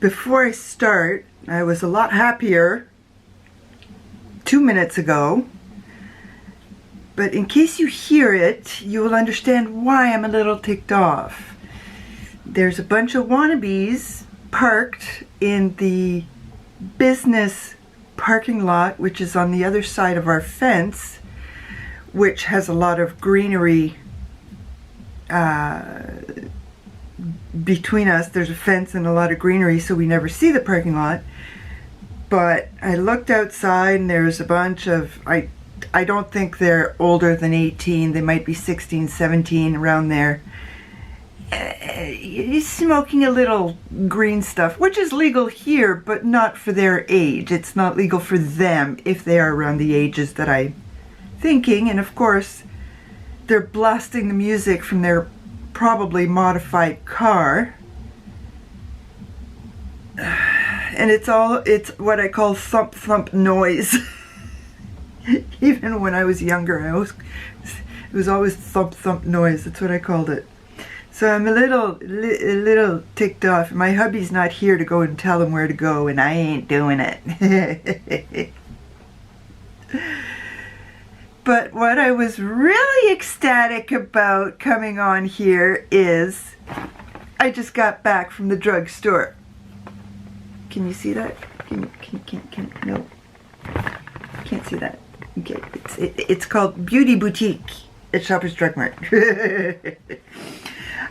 Before I start, I was a lot happier 2 minutes ago, but in case you hear it, you will understand why I'm a little ticked off. There's a bunch of wannabes parked in the business parking lot, which is on the other side of our fence, which has a lot of greenery between us. There's a fence and a lot of greenery, so we never see the parking lot. But I looked outside and there's a bunch of, I don't think they're older than 18. They might be 16, 17, around there. He's smoking a little green stuff, which is legal here, but not for their age. It's not legal for them if they are around the ages that I'm thinking. And of course, they're blasting the music from their probably modified car. And it's what I call thump thump noise. Even when I was younger, it was always thump thump noise. That's what I called it. So I'm a little ticked off. My hubby's not here to go and tell him where to go, and I ain't doing it. But what I was really ecstatic about coming on here is I just got back from the drugstore. Can you see that? No. Can't see that. Okay, it's called Beauty Boutique at Shoppers Drug Mart.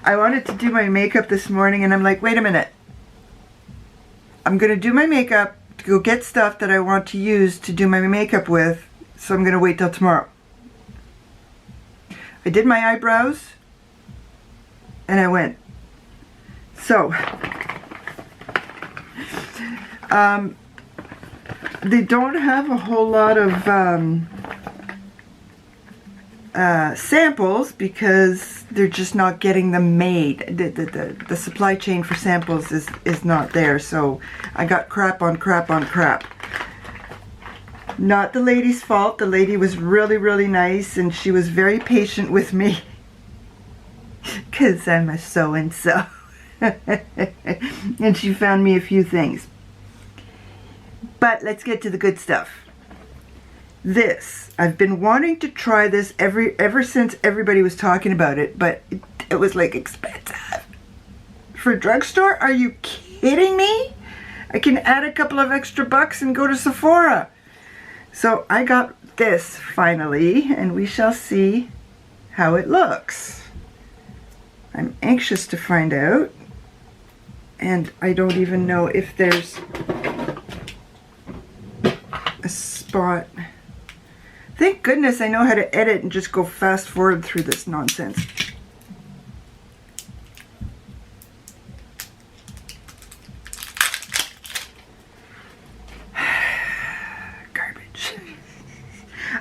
I wanted to do my makeup this morning and I'm like, wait a minute. I'm going to do my makeup to go get stuff that I want to use to do my makeup with, so I'm going to wait till tomorrow. I did my eyebrows and I went. So, they don't have a whole lot of samples because they're just not getting them made. The supply chain for samples is not there, so I got crap on crap on crap. Not the lady's fault. The lady was really, really nice and she was very patient with me because I'm a so-and-so. And she found me a few things. But let's get to the good stuff. This, I've been wanting to try this ever since everybody was talking about it, but it was like expensive. For a drugstore? Are you kidding me? I can add a couple of extra bucks and go to Sephora. So I got this finally, and we shall see how it looks. I'm anxious to find out, and I don't even know if there's a spot. Thank goodness I know how to edit and just go fast forward through this nonsense. Garbage.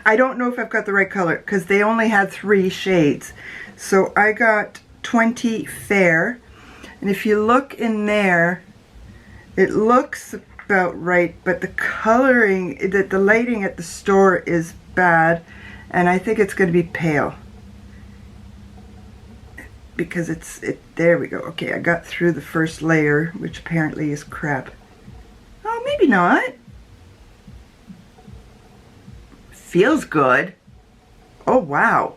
I don't know if I've got the right color because they only had 3 shades. So I got 20 fair. And if you look in there, it looks about right, but the coloring, the lighting at the store is bad, and I think it's going to be pale because there we go. Okay, I got through the first layer, which apparently is crap. Oh, maybe not. Feels good. Oh wow,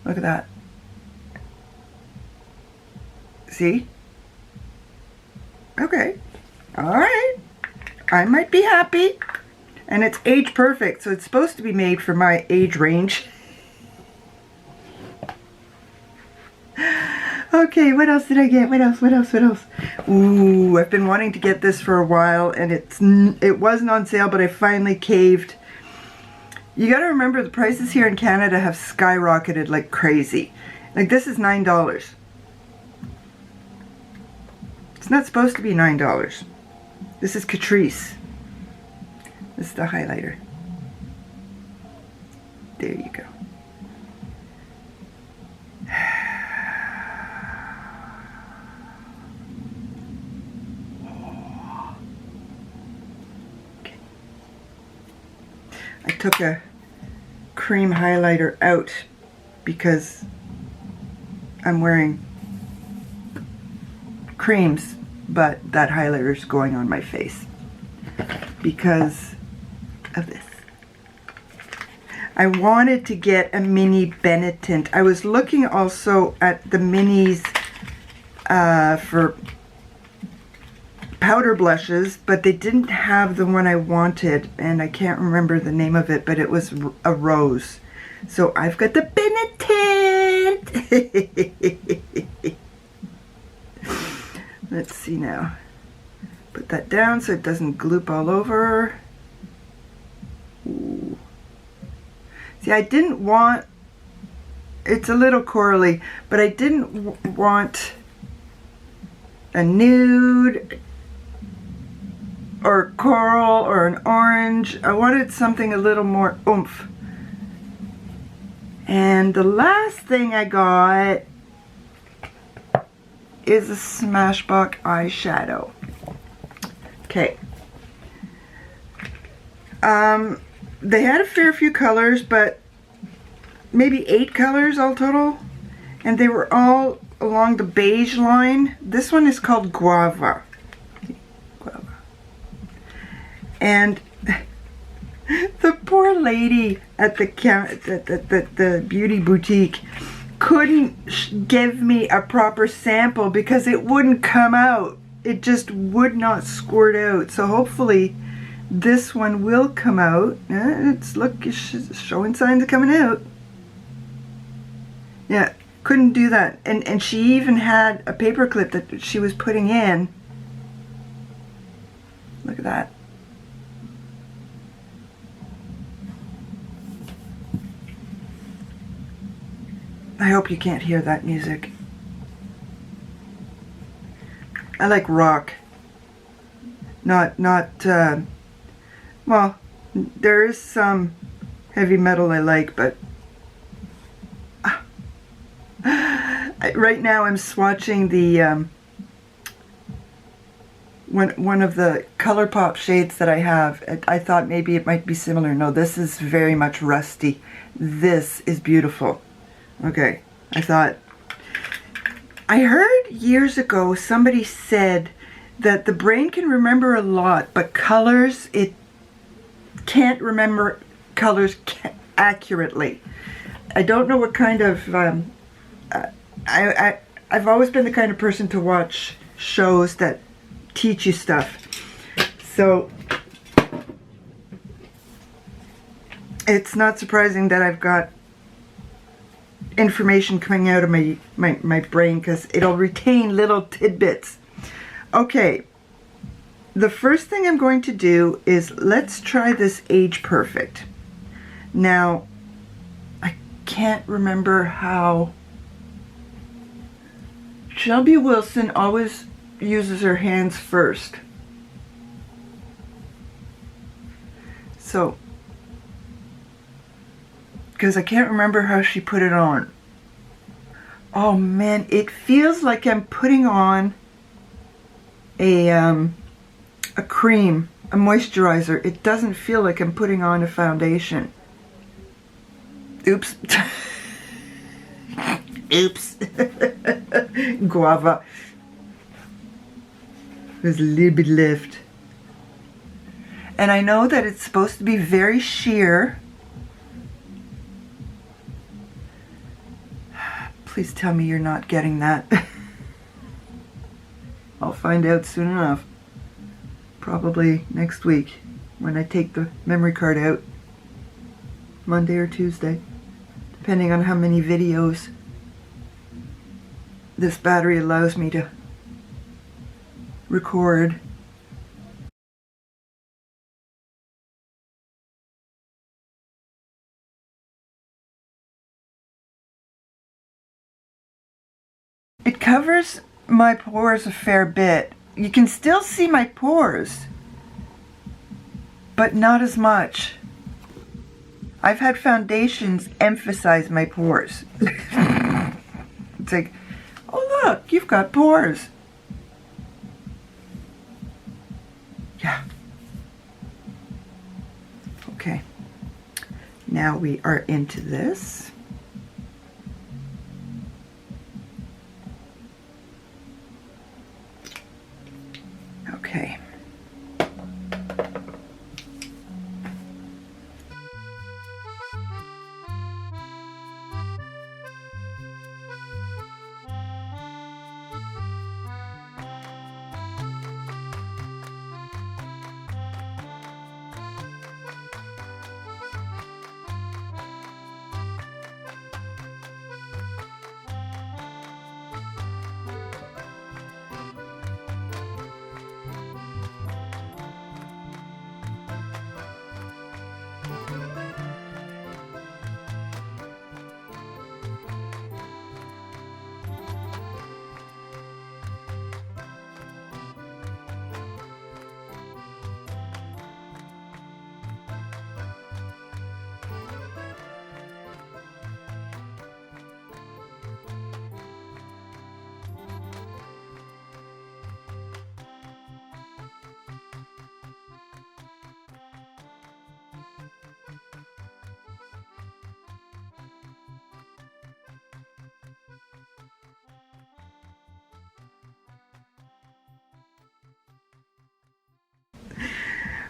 look at that. See? Okay. Alright, I might be happy. And it's age perfect, so it's supposed to be made for my age range. Okay, what else did I get? What else? Ooh, I've been wanting to get this for a while, and it wasn't on sale, but I finally caved. You gotta remember, the prices here in Canada have skyrocketed like crazy. Like, this is $9. It's not supposed to be $9. This is Catrice. This is the highlighter. There you go. Okay. I took a cream highlighter out because I'm wearing creams, but that highlighter is going on my face because of this. I wanted to get a mini Benetint. I was looking also at the minis for powder blushes, but they didn't have the one I wanted, and I can't remember the name of it, but it was a rose. So I've got the Benetint. Let's see now. Put that down so it doesn't gloop all over. Ooh. See, I didn't want, it's a little corally, but I didn't want a nude or coral or an orange. I wanted something a little more oomph. And the last thing I got is a Smashbox eyeshadow. Okay. They had a fair few colors, but maybe 8 colors all total. And they were all along the beige line. This one is called Guava. Guava. And the poor lady at the beauty boutique couldn't give me a proper sample because it wouldn't come out. It just would not squirt out. So hopefully this one will come out. It's showing signs of coming out. Yeah, couldn't do that. And she even had a paper clip that she was putting in. Look at that. I hope you can't hear that music. I like rock. Not well, there is some heavy metal I like, but right now I'm swatching the one of the ColourPop shades that I have. I thought maybe it might be similar. No, this is very much rusty. This is beautiful. Okay, I heard years ago somebody said that the brain can remember a lot, but colors, it can't remember colors accurately. I don't know what kind of, I've always been the kind of person to watch shows that teach you stuff. So it's not surprising that I've got information coming out of my brain because it'll retain little tidbits. Okay, the first thing I'm going to do is let's try this Age Perfect. Now, I can't remember how Shelby Wilson always uses her hands first. So, because I can't remember how she put it on. Oh man, it feels like I'm putting on a cream, a moisturizer. It doesn't feel like I'm putting on a foundation. Oops. Oops. Guava. There's a little bit left. And I know that it's supposed to be very sheer. Please tell me you're not getting that. I'll find out soon enough. Probably next week when I take the memory card out. Monday or Tuesday. Depending on how many videos this battery allows me to record. It covers my pores a fair bit. You can still see my pores, but not as much. I've had foundations emphasize my pores. It's like, oh look, you've got pores. Yeah. Okay. Now we are into this.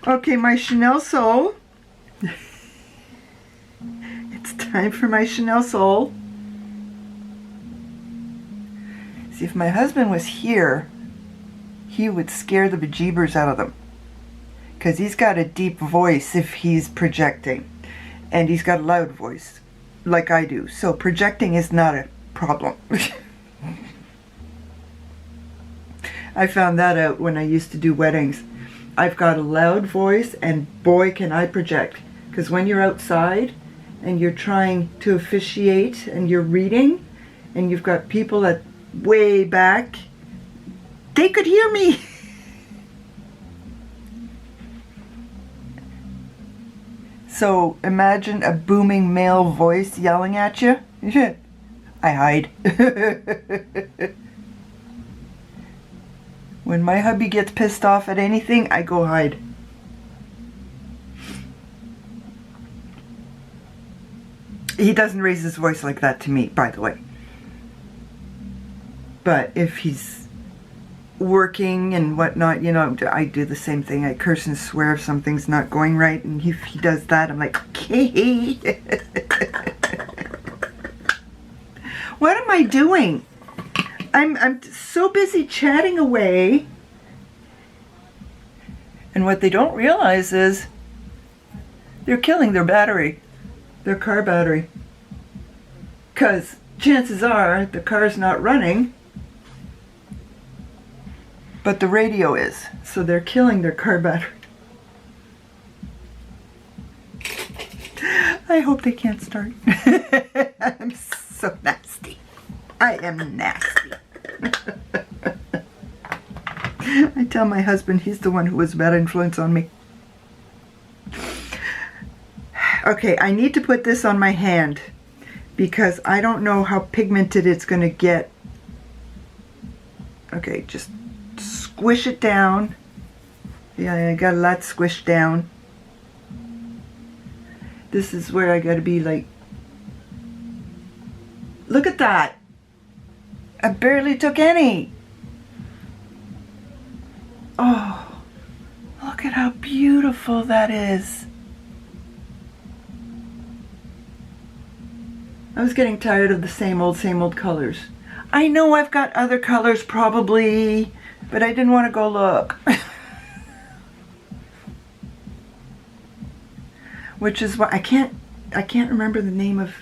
Okay, my Chanel Soul. It's time for my Chanel Soul. See, if my husband was here, he would scare the bejeebers out of them. Because he's got a deep voice if he's projecting. And he's got a loud voice, like I do. So projecting is not a problem. I found that out when I used to do weddings. I've got a loud voice, and boy can I project. Because when you're outside and you're trying to officiate and you're reading and you've got people at way back, they could hear me. So imagine a booming male voice yelling at you. I hide. When my hubby gets pissed off at anything, I go hide. He doesn't raise his voice like that to me, by the way. But if he's working and whatnot, you know, I do the same thing. I curse and swear if something's not going right, and if he does that, I'm like, okay. What am I doing? I'm so busy chatting away, and what they don't realize is they're killing their battery, their car battery, because chances are the car's not running, but the radio is, so they're killing their car battery. I hope they can't start. I'm so nasty. I am nasty. I tell my husband he's the one who was a bad influence on me. Okay, I need to put this on my hand because I don't know how pigmented it's going to get. Okay, just squish it down. Yeah, I got a lot squished down. This is where I got to be like, look at that. I barely took any. Oh, look at how beautiful that is. I was getting tired of the same old colors. I know I've got other colors probably, but I didn't want to go look. Which is why I can't remember the name of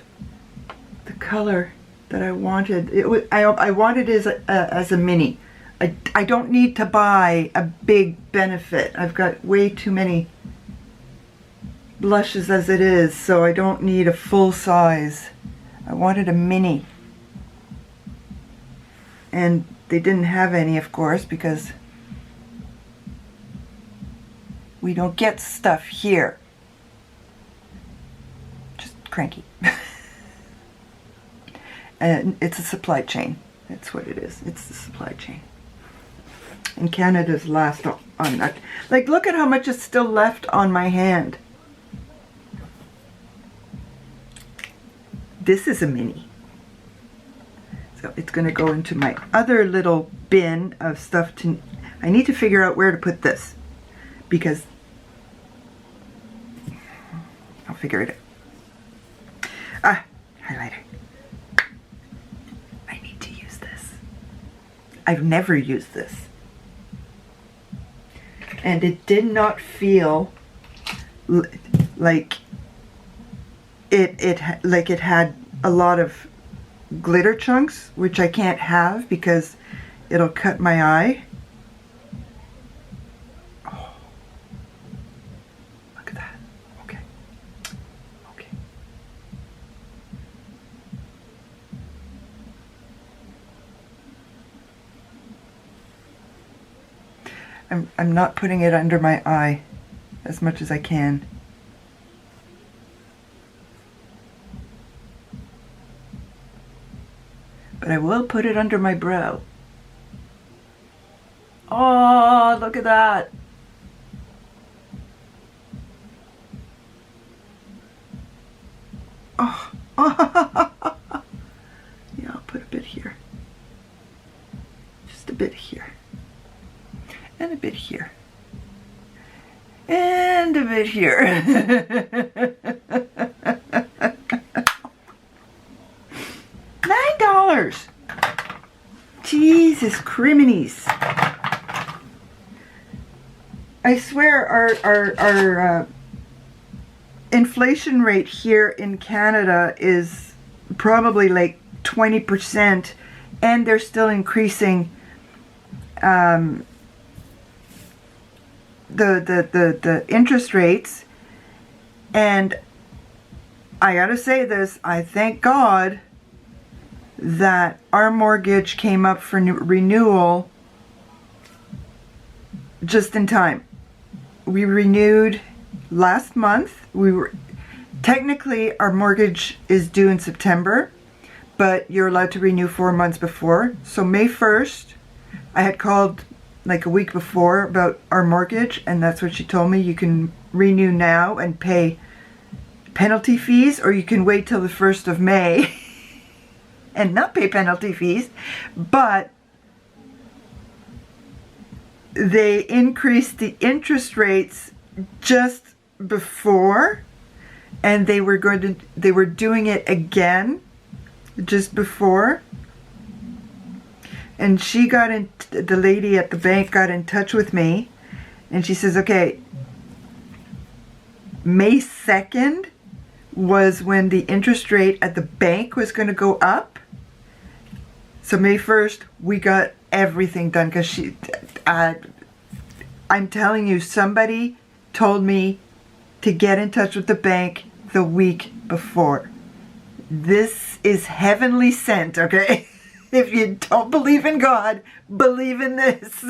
the color that I wanted. I wanted it as a mini. I don't need to buy a big Benefit. I've got way too many blushes as it is, so I don't need a full size. I wanted a mini. And they didn't have any, of course, because we don't get stuff here. Just cranky. And it's a supply chain. That's what it is. It's the supply chain. And Canada's last on that. Like, look at how much is still left on my hand. This is a mini. So it's going to go into my other little bin of stuff to... I need to figure out where to put this. Because... I'll figure it out. Ah, highlighter. I need to use this. I've never used this. And it did not feel like it had a lot of glitter chunks, which I can't have because it'll cut my eye. Oh, look at that. Okay. Okay. I'm not putting it under my eye as much as I can. But I will put it under my brow. Oh, look at that. Oh. Yeah, I'll put a bit here. Just a bit here. And a bit here. End of it here. $9. Jesus criminies. I swear our inflation rate here in Canada is probably like 20%, and they're still increasing the interest rates. And I gotta say this, I thank God that our mortgage came up for renewal just in time. We renewed last month. Technically our mortgage is due in September, but you're allowed to renew 4 months before. So May 1st, I had called like a week before about our mortgage, and that's what she told me. You can renew now and pay penalty fees, or you can wait till the 1st of May and not pay penalty fees. But they increased the interest rates just before, and they were doing it again just before. And the lady at the bank got in touch with me, and she says, okay, May 2nd was when the interest rate at the bank was going to go up. So May 1st, we got everything done, because I'm telling you, somebody told me to get in touch with the bank the week before. This is heavenly sent, okay? If you don't believe in God, believe in this.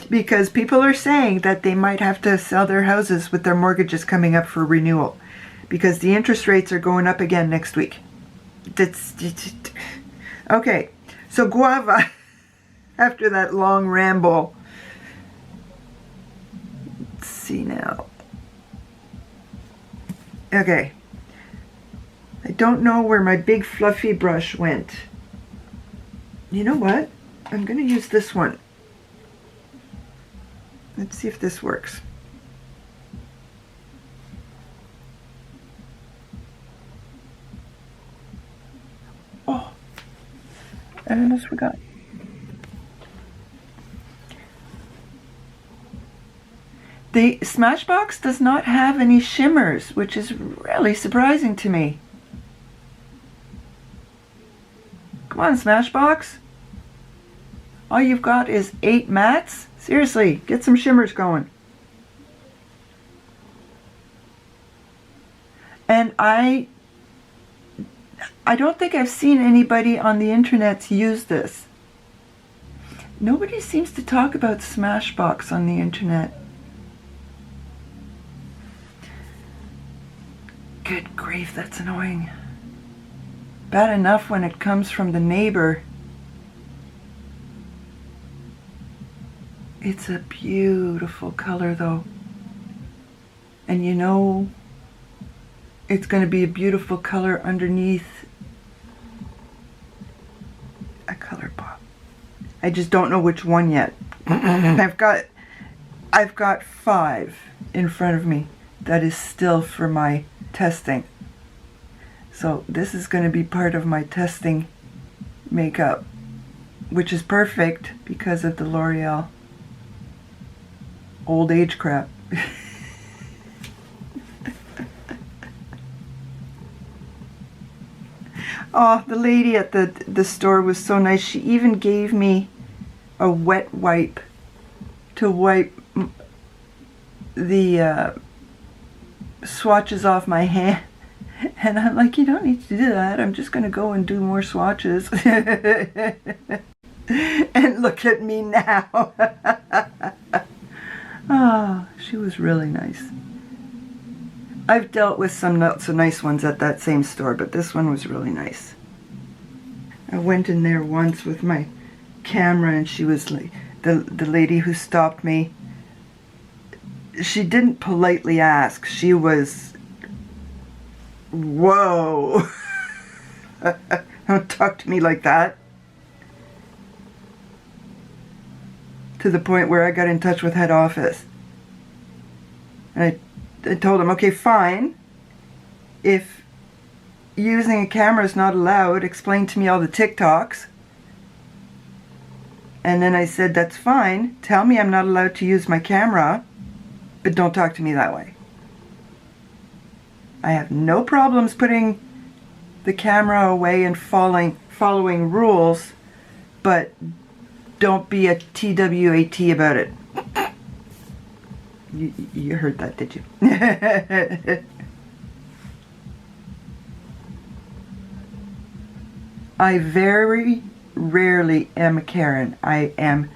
Because people are saying that they might have to sell their houses with their mortgages coming up for renewal, because the interest rates are going up again next week. Okay, so guava, after that long ramble. Let's see now. Okay. I don't know where my big fluffy brush went. You know what? I'm going to use this one. Let's see if this works. Oh, I almost forgot. The Smashbox does not have any shimmers, which is really surprising to me. Come on, Smashbox. All you've got is 8 mattes? Seriously, get some shimmers going. And I don't think I've seen anybody on the internet use this. Nobody seems to talk about Smashbox on the internet. Good grief, that's annoying. Bad enough when it comes from the neighbor. It's a beautiful color though. And you know, it's going to be a beautiful color underneath a color pop. I just don't know which one yet. I've got 5 in front of me that is still for my testing. So this is going to be part of my testing makeup, which is perfect because of the L'Oreal old age crap. Oh, the lady at the store was so nice. She even gave me a wet wipe to wipe the swatches off my hand. And I'm like, you don't need to do that. I'm just going to go and do more swatches. And look at me now. Oh, she was really nice. I've dealt with some not so nice ones at that same store, but this one was really nice. I went in there once with my camera, and she was like, the lady who stopped me, she didn't politely ask. She was, whoa. Don't talk to me like that. to the point where I got in touch with head office. And I told him, okay, fine. If using a camera is not allowed, explain to me all the TikToks. And then I said, that's fine. Tell me I'm not allowed to use my camera, but don't talk to me that way. I have no problems putting the camera away and following rules, but don't be a TWAT about it. You heard that, did you? I very rarely am a Karen. I am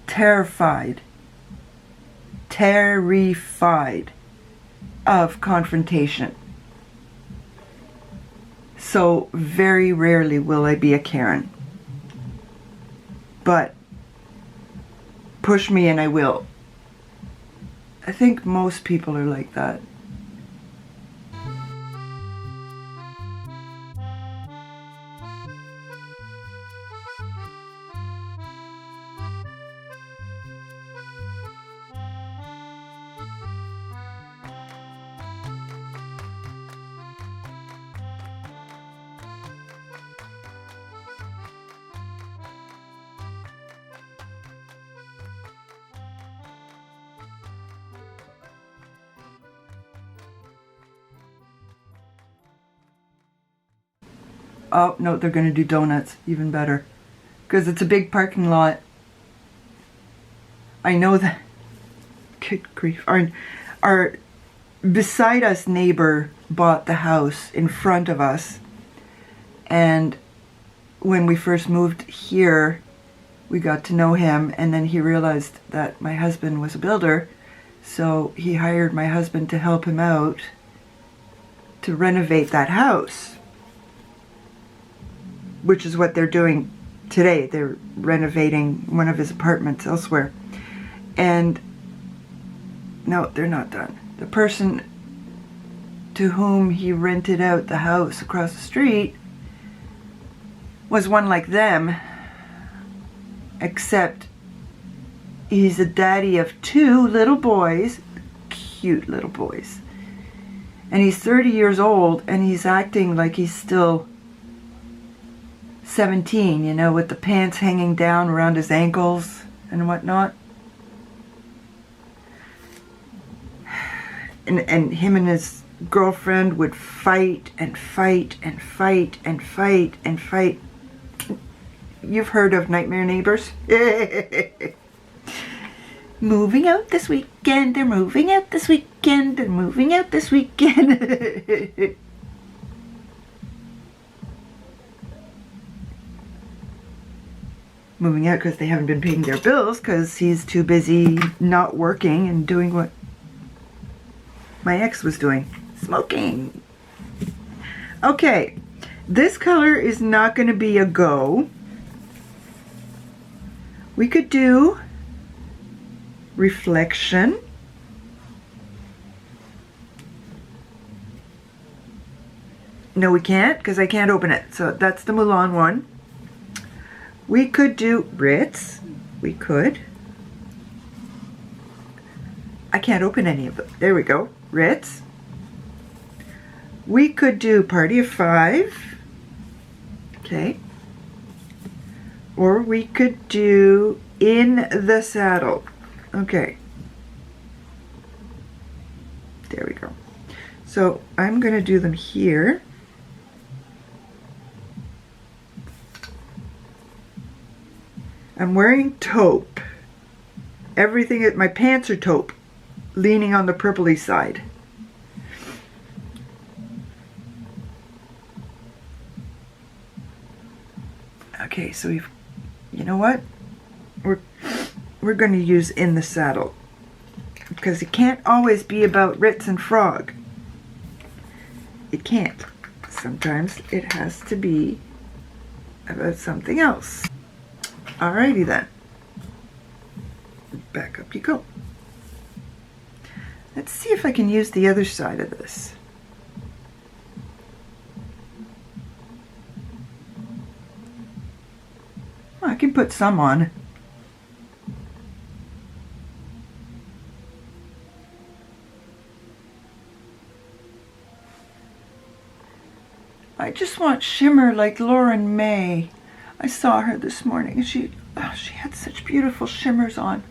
terrified of confrontation. So very rarely will I be a Karen. But push me and I will. I think most people are like that. Oh, no, they're going to do donuts. Even better. Because it's a big parking lot. I know that. Good grief. Our beside us neighbor bought the house in front of us. And when we first moved here, we got to know him. And then he realized that my husband was a builder. So he hired my husband to help him out to renovate that house. Which is what they're doing today. They're renovating one of his apartments elsewhere. And no, they're not done. The person to whom he rented out the house across the street was one like them, except he's a daddy of 2 little boys, cute little boys. And he's 30 years old and he's acting like he's still 17, you know, with the pants hanging down around his ankles and whatnot. And him and his girlfriend would fight and fight and fight and fight and fight. You've heard of nightmare neighbors? Moving out this weekend, they're moving out this weekend, they're moving out this weekend. Moving out because they haven't been paying their bills because he's too busy not working and doing what my ex was doing, smoking. Okay, this color is not going to be a go. We could do reflection. No, we can't because I can't open it. So that's the Mulan one. We could do Ritz. We could. I can't open any of them. There we go. Ritz. We could do Party of 5. Okay. Or we could do In the Saddle. Okay. There we go. So I'm going to do them here. I'm wearing taupe. Everything, my pants are taupe, leaning on the purpley side. Okay, so we've, you know what? We're going to use In the Saddle. Because it can't always be about Ritz and Frog. It can't. Sometimes it has to be about something else. Alrighty then. Back up you go. Let's see if I can use the other side of this. Well, I can put some on. I just want shimmer like Lauren May. I saw her this morning and she had such beautiful shimmers on.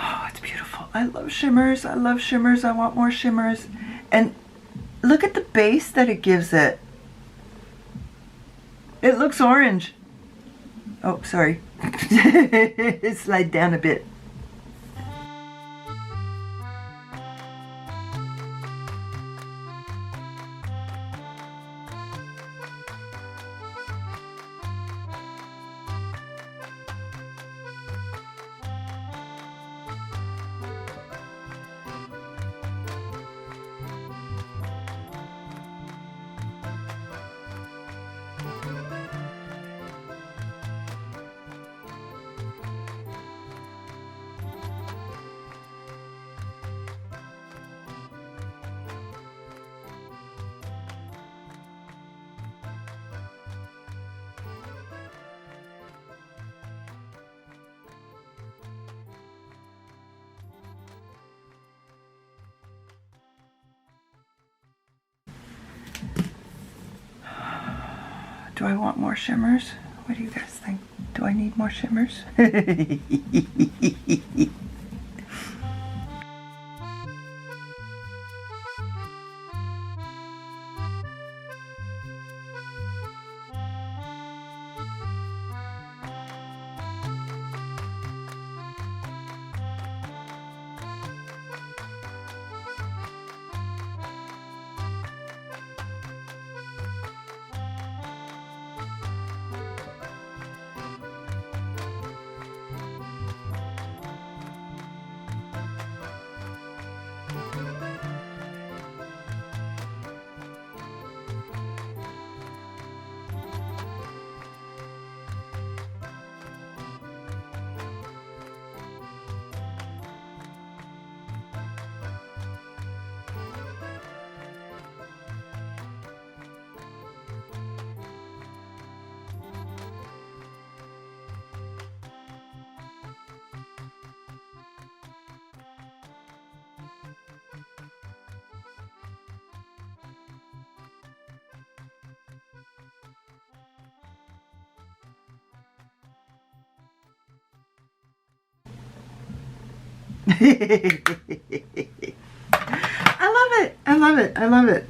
Oh, it's beautiful. I love shimmers. I love shimmers. I want more shimmers. And look at the base that it gives it. It looks orange. Oh, sorry. Slide down a bit. Do I want more shimmers? What do you guys think? Do I need more shimmers? I love it. I love it. I love it.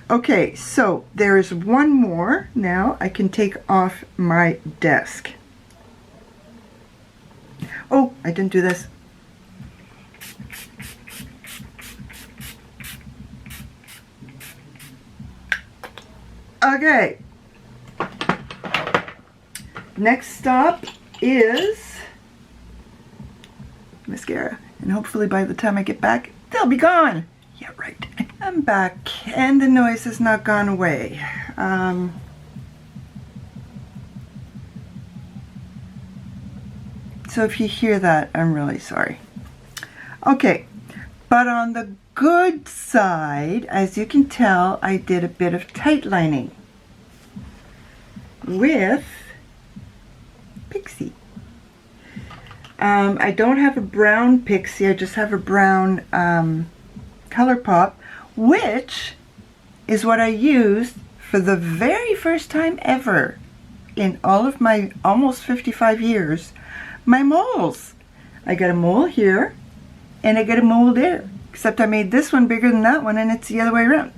Okay, so there is one more now I can take off my desk. Oh, I didn't do this. Okay. Next stop is mascara. And hopefully by the time I get back, they'll be gone. Yeah, right. I'm back and the noise has not gone away. So if you hear that, I'm really sorry. Okay, but on the good side, as you can tell, I did a bit of tight lining with Pixie. I don't have a brown Pixie, I just have a brown ColourPop, which is what I used for the very first time ever in all of my almost 55 years, my moles. I got a mole here and I got a mole there, except I made this one bigger than that one and it's the other way around.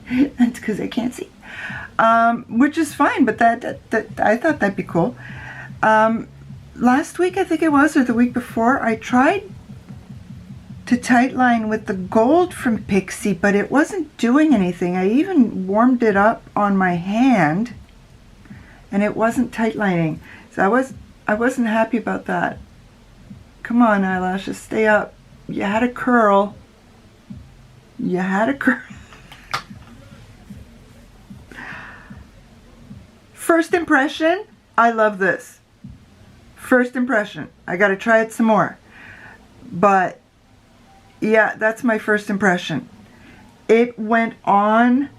That's because I can't see. Which is fine, but that I thought that'd be cool. Last week, I think it was, or the week before, I tried to tightline with the gold from Pixie, but it wasn't doing anything. I even warmed it up on my hand, and it wasn't tightlining. So I wasn't happy about that. Come on, eyelashes, stay up. You had a curl. You had a curl. First impression, I love this. First impression. I got to try it some more. But yeah, that's my first impression. It went on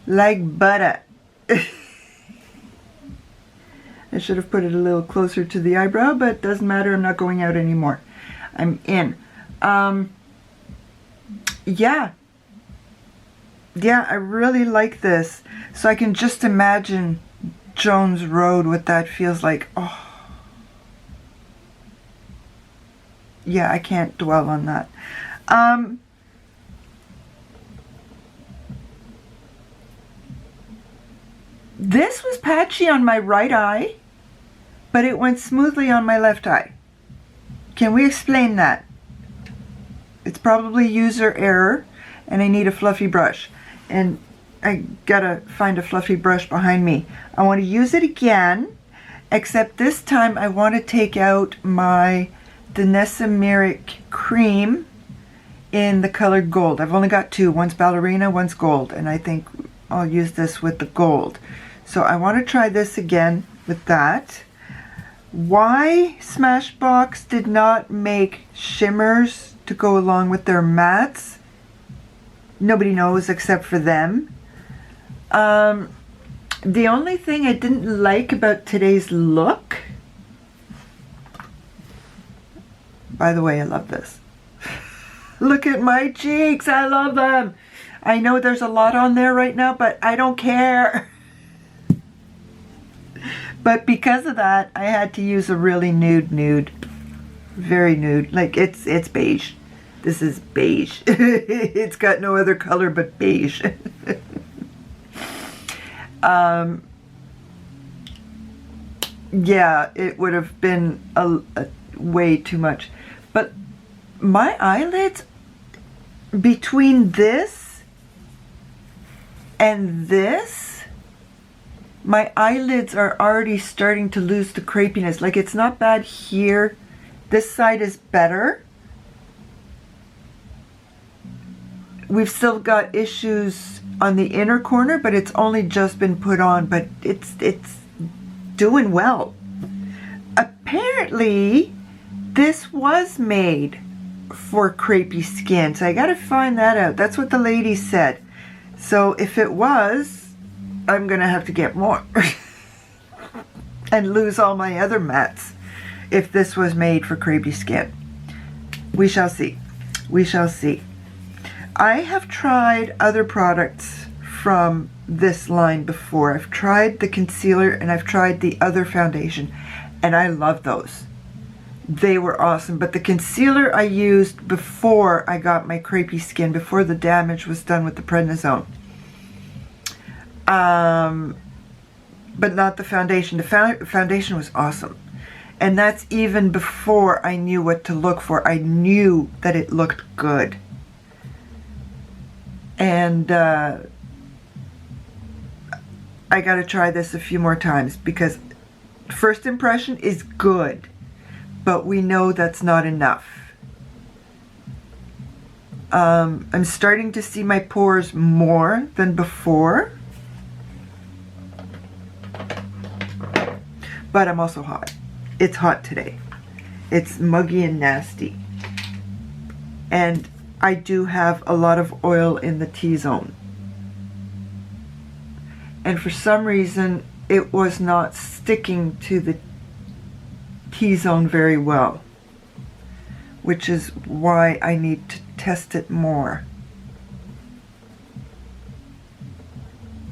like butter. I should have put it a little closer to the eyebrow, but it doesn't matter. I'm not going out anymore. I'm in. Yeah. Yeah, I really like this. So I can just imagine Jones Road, what that feels like. Oh. Yeah, I can't dwell on that. This was patchy on my right eye, but it went smoothly on my left eye. Can we explain that? It's probably user error, and I need a fluffy brush. And I gotta find a fluffy brush behind me. I want to use it again, except this time I want to take out my Denesamieric cream in the color gold. I've only got two. One's ballerina, one's gold, and I think I'll use this with the gold. So I want to try this again with that. Why Smashbox did not make shimmers to go along with their mattes, nobody knows except for them. The only thing I didn't like about today's look, by the way, I love this. Look at my cheeks, I love them. I know there's a lot on there right now, but I don't care. But because of that, I had to use a really nude. Very nude. Like, it's beige. This is beige. It's got no other color but beige. Yeah, it would have been a way too much. But my eyelids, between this and this, my eyelids are already starting to lose the crepiness. Like, it's not bad here. This side is better. We've still got issues on the inner corner, but it's only just been put on, but it's doing well. Apparently, this was made for crepey skin, so I gotta find that out. That's what the lady said. So if it was, I'm gonna have to get more and lose all my other mattes if this was made for crepey skin. We shall see. We shall see. I have tried other products from this line before. I've tried the concealer and I've tried the other foundation, and I love those. They were awesome, but the concealer I used before I got my crepey skin, before the damage was done with the prednisone. But not the foundation. The foundation was awesome. And that's even before I knew what to look for. I knew that it looked good. And I got to try this a few more times, because first impression is good, but we know that's not enough. I'm starting to see my pores more than before. But I'm also hot. It's hot today. It's muggy and nasty. And I do have a lot of oil in the T-zone. And for some reason, it was not sticking to the T-zone very well, which is why I need to test it more.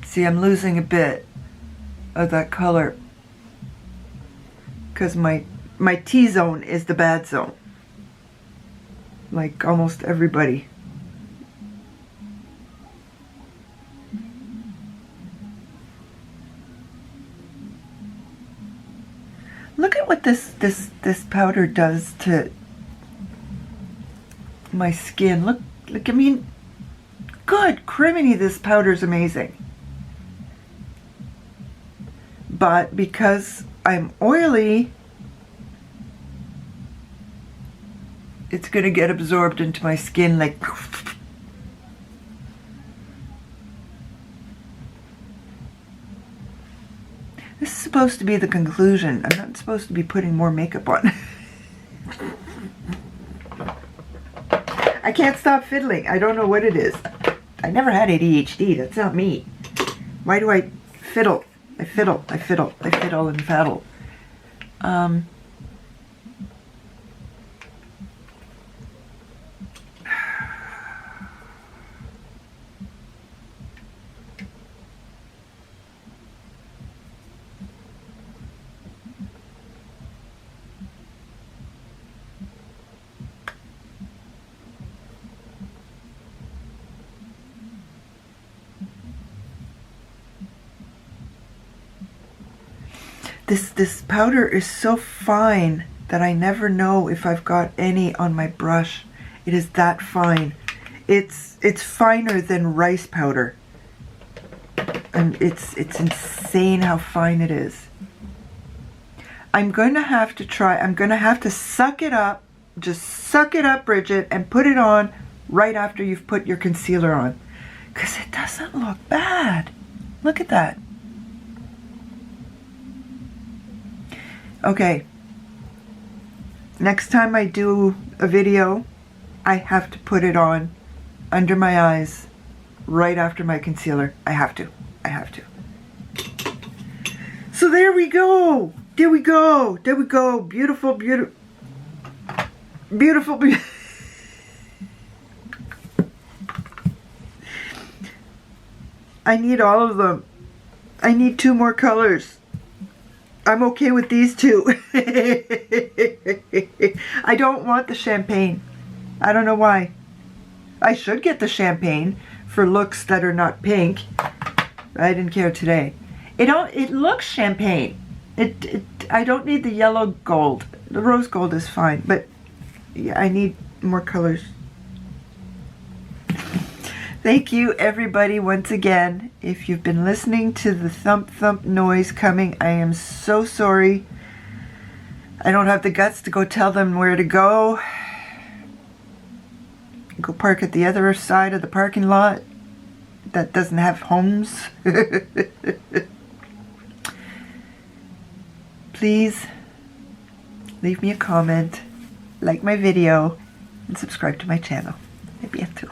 See, I'm losing a bit of that color, because my T-zone is the bad zone, like almost everybody. Look at what this powder does to my skin. Look, I mean, good criminy, this powder is amazing. But because I'm oily, it's gonna get absorbed into my skin like. This is supposed to be the conclusion. I'm not supposed to be putting more makeup on. I can't stop fiddling. I don't know what it is. I never had ADHD. That's not me. Why do I fiddle? I fiddle, I fiddle, I fiddle and faddle. This powder is so fine that I never know if I've got any on my brush. It is that fine. It's finer than rice powder. And it's insane how fine it is. I'm going to have to try, I'm going to have to suck it up, just suck it up, Bridget, and put it on right after you've put your concealer on. Because it doesn't look bad. Look at that. Okay, next time I do a video, I have to put it on under my eyes right after my concealer. I have to. So there we go. There we go. There we go. Beautiful, beautiful, beautiful, beautiful. I need all of them. I need 2 more colors. I'm okay with these 2. I don't want the champagne. I don't know why. I should get the champagne for looks that are not pink. I didn't care today. It looks champagne. I don't need the yellow gold. The rose gold is fine, but yeah, I need more colors. Thank you, everybody, once again. If you've been listening to the thump thump noise coming, I am so sorry. I don't have the guts to go tell them where to go. Go park at the other side of the parking lot that doesn't have homes. Please leave me a comment, like my video, and subscribe to my channel. A bientôt.